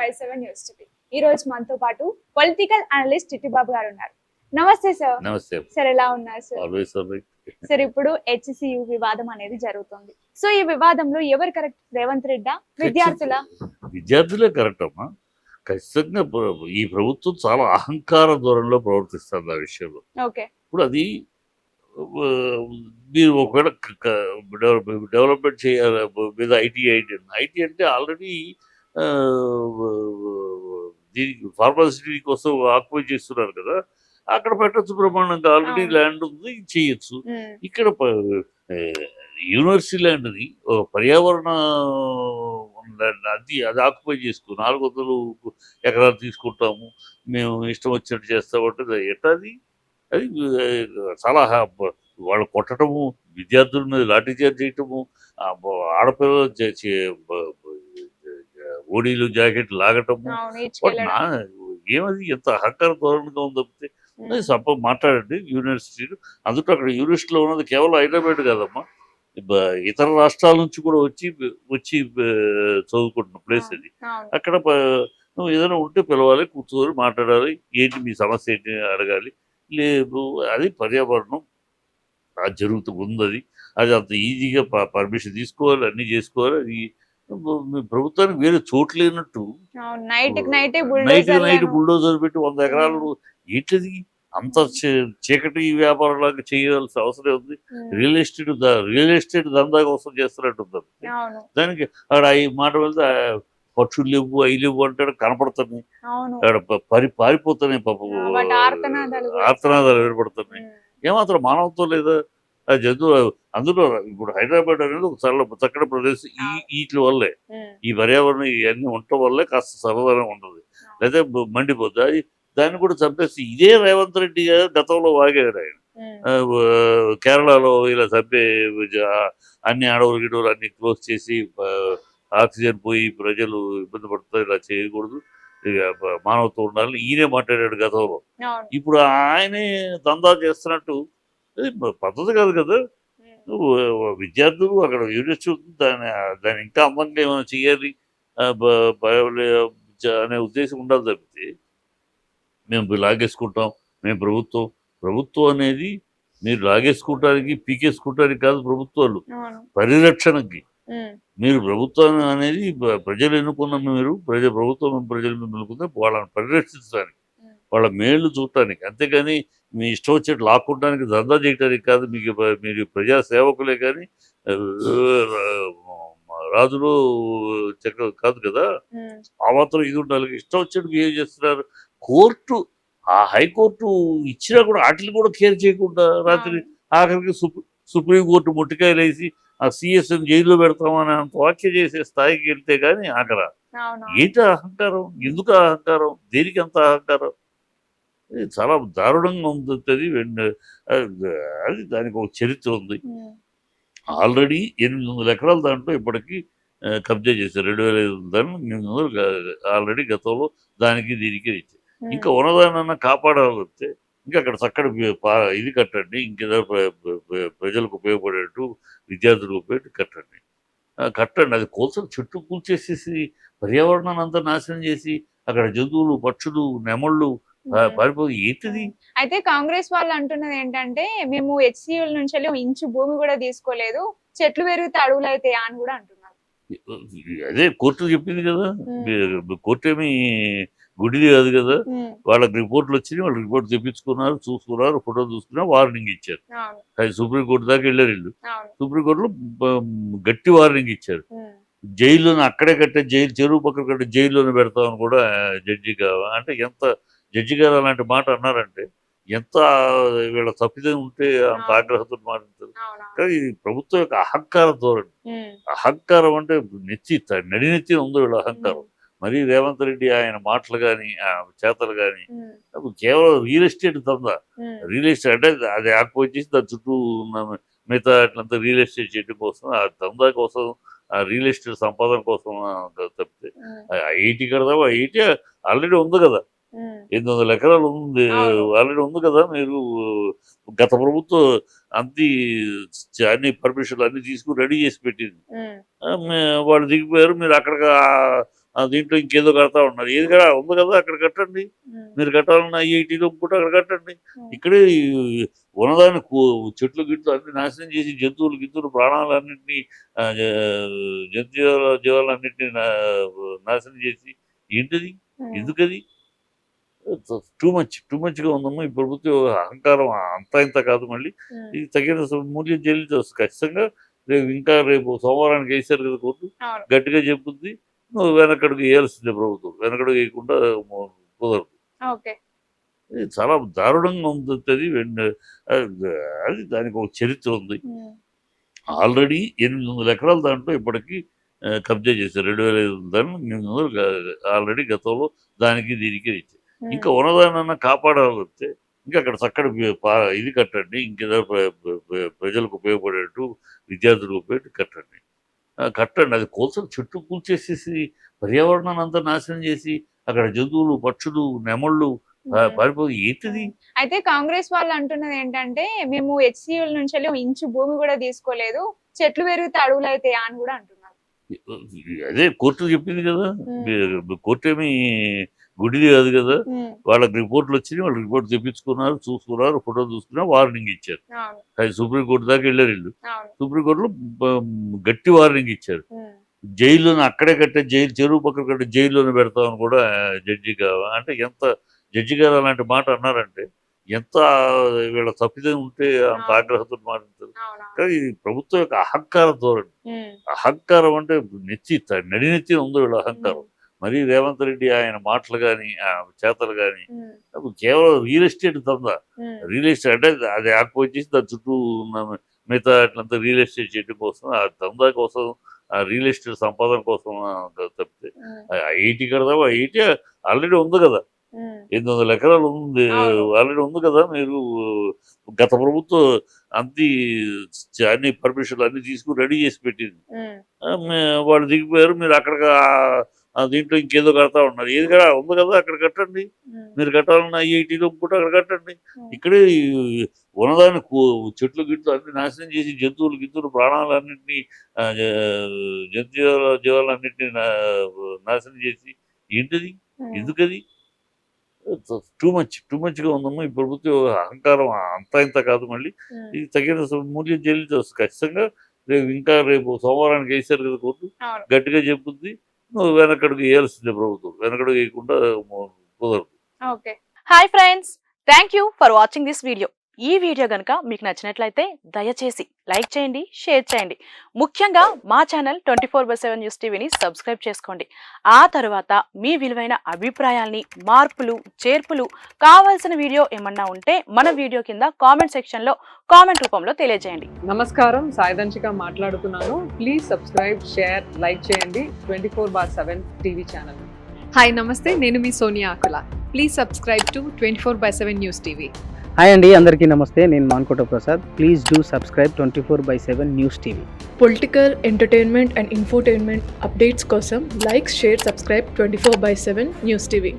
Y7 news TV. ఈ రోజు మనతో పాటు పొలిటికల్ అనలిస్ట్ చిట్టిబాబు గారు ఉన్నారు. నమస్తే సార్. నమస్తే. సార్ ఎలా ఉన్నారు సార్? ఆల్వేస్ సార్ ఇప్పుడు హెచ్సియు వివాదం అనేది జరుగుతుంది. సో ఈ వివాదంలో ఎవరు కరెక్ట్, రేవంత్ రెడ్డా విద్యార్థులే కరెక్ట్ అమ్మా. ఖచ్చితంగా ఈ ప్రభుత్వం చాలా అహంకార ధోరణిలో ప్రవర్తిస్తుంది ఆ విషయంలో. ఓకే. ఇప్పుడు అది మీరు ఒకవేళ డెవలప్మెంట్ చేయాలి మీద ఐటీ అంటే ఆల్రెడీ దీనికి ఫార్మాసిటీ కోసం ఆక్యుపై చేస్తున్నారు కదా, అక్కడ పెట్టచ్చు బ్రహ్మాండంగా. ఆల్రెడీ ల్యాండ్ ఉంది, చేయొచ్చు. ఇక్కడ యూనివర్సిటీ ల్యాండ్ని పర్యావరణ అది ఆక్యుపై చేసుకో 400 ఎకరాలు తీసుకుంటాము, మేము ఇష్టం వచ్చినట్టు చేస్తామంటే ఎట్టది? అది చాలా వాళ్ళు కొట్టడము, విద్యార్థుల మీద లాఠీ చార్జ్ చేయటము, ఆడపిల్లలు ఓడీలు జాకెట్లు లాగటము. ఏమది ఎంత అహంకార ధోరణిగా ఉంది తప్పితే మాట్లాడండి. యూనివర్సిటీలు అందులో అక్కడ యూనివర్సిటీలో ఉన్నది కేవలం హైదరాబాద్ కాదమ్మా, ఇతర రాష్ట్రాల నుంచి కూడా వచ్చి చదువుకుంటున్న ప్లేస్ అది. అక్కడ నువ్వు ఏదైనా ఉంటే పిలవాలి, కూర్చోవాలి, మాట్లాడాలి, ఏంటి మీ సమస్య ఏంటి అడగాలి. లేదు అది పర్యావరణం అది జరుగుతూ ఉంది, అది అంత ఈజీగా పర్మిషన్ తీసుకోవాలి, అన్నీ చేసుకోవాలి. అది ప్రభుత్వానికి వేరే చోటు లేనట్టు నైట్ బుల్డోజర్ పెట్టి 100 ఎకరాలు ఏంటిది అంత చీకటి వ్యాపారంలాగా చేయాల్సిన అవసరం ఉంది. రియల్ ఎస్టేట్ దందా కోసం చేస్తున్నట్టుంది. దానికి అక్కడ ఈ మాట వెళ్తే పక్షులు లేవు, అవి లేవు అంటాడు, కనపడుతున్నాయి, అక్కడ పారిపోతున్నాయి, పాపం ఆర్తనాదాలు ఏర్పడుతున్నాయి. ఏమాత్రం మానవత్వం లేదా ఆ జంతువు? అందులో ఇప్పుడు హైదరాబాద్ అనేది ఒక చక్కటి ప్రదేశం. వీటి వల్లే, ఈ పర్యావరణం ఇవన్నీ ఉండటం వల్లే కాస్త సరదాగా ఉంటుంది, లేదా మండిపోద్ది. దాన్ని కూడా చంపేసి ఇదే రేవంత్ రెడ్డి గతంలో వాగాడు ఆయన. కేరళలో ఇలా చంపే అన్ని అడవులు గిడవులు అన్ని క్లోజ్ చేసి ఆక్సిజన్ పోయి ప్రజలు ఇబ్బంది పడుతుంది, ఇలా చేయకూడదు, మానవత్వం ఉండాలని ఈయనే మాట్లాడాడు గతంలో. ఇప్పుడు ఆయనే దందా చేస్తున్నట్టు పద్ధతి కాదు కదా. విద్యార్థులు అక్కడ యూనివర్సిటీ దాన్ని ఇంకా అందంగా ఏమైనా చేయాలి అనే ఉద్దేశం ఉండాలి తప్పితే మేము లాగేసుకుంటాం, మేము ప్రభుత్వం అనేది మీరు లాగేసుకుంటానికి పీకేసుకుంటానికి కాదు. ప్రభుత్వాలు పరిరక్షణకి మీరు ప్రభుత్వం అనేది ప్రజలు ఎన్నుకున్న మీరు ప్రభుత్వం ప్రజలు ఎన్నుకుంటే వాళ్ళని పరిరక్షించడానికి, వాళ్ళ మేళ్లు చూడటానికి, అంతేగాని మీ ఇష్టం వచ్చేట్టు లాక్కుంటానికి, దందా చేయడానికి కాదు. మీరు ప్రజా సేవకులే కానీ రాజులు చక్ర కాదు కదా. ఆ మాత్రం ఇది ఉండాలి. ఇష్టం వచ్చేట్టు బిహేవ్ చేస్తున్నారు. కోర్టు, ఆ హైకోర్టు ఇచ్చినా కూడా వాటిని కూడా కేర్ చేయకుండా రాత్రి ఆఖరికి సుప్రీంకోర్టు ముట్టికాయలు వేసి ఆ సిఎస్ఎం జైల్లో పెడతామని అంత వ్యాఖ్య చేసే స్థాయికి వెళ్తే కానీ అక్కడ ఏంటి అహంకారం? ఎందుకు అహంకారం? దేనికి అంత అహంకారం? చాలా దారుణంగా ఉంటుంది. అది దానికి ఒక చరిత్ర ఉంది. ఆల్రెడీ 800 ఎకరాల దాంట్లో ఇప్పటికీ కబ్జా చేశారు. 2500 దాన్ని 800 ఆల్రెడీ గతంలో దానికి దీనికి ఇచ్చారు. ఇంకా ఉన్నదానన్నా కాపాడాలంటే ఇంకా అక్కడ చక్కటి ఇది కట్టండి, ఇంకేదో ప్రజలకు ఉపయోగపడేట్టు, విద్యార్థులకు ఉపయోగపడేట్టు కట్టండి. అది కోసం చెట్టు కూల్చేసేసి పర్యావరణాన్ని అంతా నాశనం చేసి అక్కడ జంతువులు, పక్షులు, నెమళ్ళు పారిపోయి ఏంటిది? అయితే కాంగ్రెస్ వాళ్ళు అంటున్నది ఏంటంటే, మేము హెచ్సియుల నుంచి ఇంచు భూమి కూడా తీసుకోలేదు, చెట్లు పెరిగితే అడవులు అయితే అని కూడా అంటున్నారు. అదే కోర్టు చెప్పింది కదా. కోర్టు ఏమి గుడిది కాదు కదా. వాళ్ళకి రిపోర్ట్లు వచ్చినాయి, వాళ్ళు రిపోర్ట్ తెప్పించుకున్నారు, చూసుకున్నారు, ఫోటో చూసుకున్నారు, వార్నింగ్ ఇచ్చారు. అది సుప్రీంకోర్టు దాకా వెళ్ళారు వీళ్ళు. సుప్రీంకోర్టులో గట్టి వార్నింగ్ ఇచ్చారు. జైల్లోనే అక్కడే కట్టే చెరువు పక్కన కట్టే జైల్లోనే పెడతామని కూడా జడ్జి అంటే ఎంత జడ్జి గారు అలాంటి మాట అన్నారంటే ఎంత వీళ్ళ తప్పిదం ఉంటే అంత ఆగ్రహంతో మాట్లాడతారు. కానీ ప్రభుత్వం యొక్క అహంకార ధోరణి, అహంకారం అంటే నడినెత్తి ఉంది వీళ్ళ అహంకారం. మరి రేవంత్ రెడ్డి ఆయన మాటలు కానీ చేతలు కానీ కేవలం రియల్ ఎస్టేట్ దందా. రియల్ ఎస్టేట్ అంటే అది ఆక్యుపై చేసి దాని చుట్టూ ఉన్న మిగతా అట్లంతా రియల్ ఎస్టేట్ చేయడం కోసం, ఆ దందా కోసం, ఆ రియల్ ఎస్టేట్ సంపాదన కోసం తప్పితే ఐఐటి కడదామా? ఐఐటి ఆల్రెడీ ఉంది కదా, 800 ఎకరాలు ఉంది, ఆల్రెడీ ఉంది కదా. మీరు గత ప్రభుత్వం అన్ని పర్మిషన్లు అన్ని తీసుకుని రెడీ చేసి పెట్టింది. వాళ్ళు దిగిపోయారు. మీరు అక్కడ దీంట్లో ఇంకేదో కడతా ఉన్నారు. ఏది కదా ఉంది కదా అక్కడ కట్టండి. మీరు కట్టాలన్న ఐఐటీలో కూడా అక్కడ కట్టండి. ఇక్కడే ఉన్నదాన్ని చెట్లు గిట్లు అన్ని నాశనం చేసి జంతువులు గిత్తులు ప్రాణాలన్నింటినీ జీవాలన్నింటినీ నాశనం చేసి ఏంటిది ఎందుకది టూ మచ్గా ఉందమ్మా. ఈ ప్రభుత్వం అహంకారం అంతా ఇంత కాదు. మళ్ళీ ఇది తగిన మూల్యం చెల్లించవచ్చు ఖచ్చితంగా. రేపు సోమవారానికి వేసారు కదా కోర్టు, గట్టిగా చెప్పుద్ది. నువ్వు వెనకడుగు వేయాల్సిందే ప్రభుత్వం, వెనకడుగు వేయకుండా కుదరదు. ఇది చాలా దారుణంగా ఉంటుంది. అది దానికి ఒక చరిత్ర ఉంది. ఆల్రెడీ 800 ఎకరాలు దాంట్లో ఇప్పటికీ కబ్జా చేశారు. 2500 దాన్ని 800 ఆల్రెడీ గతంలో దానికి దీనికి ఇచ్చారు. ఇంకా ఉన్నదానన్నా కాపాడాలంటే ఇంకా అక్కడ చక్కటి ఇది కట్టండి. ఇంకేదో ప్రజలకు ఉపయోగపడేట్టు, విద్యార్థులకు ఉపయోగపడేట్టు కట్టండి. అది కోసం చెట్టు కూల్చేసేసి పర్యావరణాన్ని అంతా నాశనం చేసి అక్కడ జంతువులు, పక్షులు, నెమళ్ళు పారిపోయి ఏంటిది. అయితే కాంగ్రెస్ వాళ్ళు అంటున్నది ఏంటంటే, మేము హెచ్సియుల నుంచి ఇంచు భూమి కూడా తీసుకోలేదు, చెట్లు పెరిగితే అడవులు అయితే అని కూడా అంటున్నారు. అదే కోర్టు చెప్పింది కదా. కోర్టు ఏమి గుడిది కాదు కదా. వాళ్ళకి రిపోర్ట్లు వచ్చినాయి, వాళ్ళు రిపోర్ట్ తెప్పించుకున్నారు, చూసుకున్నారు, ఫోటో చూసుకున్నారు, వార్నింగ్ ఇచ్చారు. అది సుప్రీంకోర్టు దాకా వెళ్ళారు వీళ్ళు. సుప్రీంకోర్టులో గట్టి వార్నింగ్ ఇచ్చారు. జైల్లోనే అక్కడే కట్టే చెరువు పక్కన కట్టే జైల్లోనే పెడతామని కూడా జడ్జి గారు అలాంటి మాట అన్నారంటే ఎంత వీళ్ళ తప్పిదం ఉంటే అంత ఆగ్రహంతో మాట్లాడతారు. కానీ ప్రభుత్వం యొక్క అహంకార ధోరణి. అహంకారం అంటే నడినెత్తి ఉంది వీళ్ళ అహంకారం. మరి రేవంత్ రెడ్డి ఆయన మాటలు కానీ చేతలు కానీ కేవలం రియల్ ఎస్టేట్ దందా. రియల్ ఎస్టేట్ అంటే అది ఆకుపోయి దాని చుట్టూ ఉన్న మిగతా అట్లంతా రియల్ ఎస్టేట్ చేయడం కోసం, ఆ దందా కోసం, ఆ రియల్ ఎస్టేట్ సంపాదన కోసం తప్పితే ఐఐటీ కడదాం. ఐఐటీ ఆల్రెడీ ఉంది కదా, 800 ఎకరాలు ఉంది, ఆల్రెడీ ఉంది కదా. మీరు గత ప్రభుత్వం అన్ని పర్మిషన్లు అన్ని తీసుకుని రెడీ చేసి పెట్టింది. వాళ్ళు దిగిపోయారు. మీరు అక్కడ దీంట్లో ఇంకేదో కడతా ఉన్నారు. ఏది కదా ఉంది కదా అక్కడ కట్టండి. మీరు కట్టాలన్న ఐఐటీలో కూడా అక్కడ కట్టండి. ఇక్కడే ఉన్నదాన్ని చెట్లు గిట్లు అన్ని నాశనం చేసి జంతువులు గిత్తులు ప్రాణాలన్నింటినీ జీవాలన్నింటినీ నాశనం చేసి ఏంటిది ఎందుకది టూ మచ్గా ఉందమ్మా. ఈ ప్రభుత్వం అహంకారం అంతా ఇంత కాదు. మళ్ళీ ఇది తగిన మూల్యం చెల్లించవచ్చు ఖచ్చితంగా. రేపు సోమవారానికి వేసారు కదా కోర్టు, గట్టిగా చెప్పుద్ది. నువ్వు వెనకడుగు వేయాల్సిందే ప్రభుత్వం, వెనకడుగు వేయకుండా కుదరదు. Hi friends, thank you for watching this video. ఈ వీడియో గనుక మీకు నచ్చినట్లయితే దయచేసి లైక్ చేయండి, షేర్ చేయండి. ముఖ్యంగా మా ఛానల్ 24/7 న్యూస్ టీవీని సబ్స్క్రైబ్ చేసుకోండి. ఆ తర్వాత మీ విలువైన అభిప్రాయాల్ని, మార్పులు, చేర్పులు, కావాల్సిన వీడియో ఏమన్నా ఉంటే మన వీడియో కింద కామెంట్ సెక్షన్ లో కామెంట్ రూపంలో తెలియజేయండి. నమస్కారం, సాయిదంచిక మాట్లాడుతున్నాను. ప్లీజ్ సబ్స్క్రైబ్, షేర్, లైక్ చేయండి 24/7 టీవీ ఛానల్. హాయ్ నమస్తే, నేను మీ Sonia Akula. Please subscribe to 24/7 news TV. Hi అండి, అందరికీ నమస్తే. నేను Mankota Prasad. Please do subscribe 24/7 news TV. Political, entertainment and infotainment updates కోసం like, share, subscribe 24/7 news TV.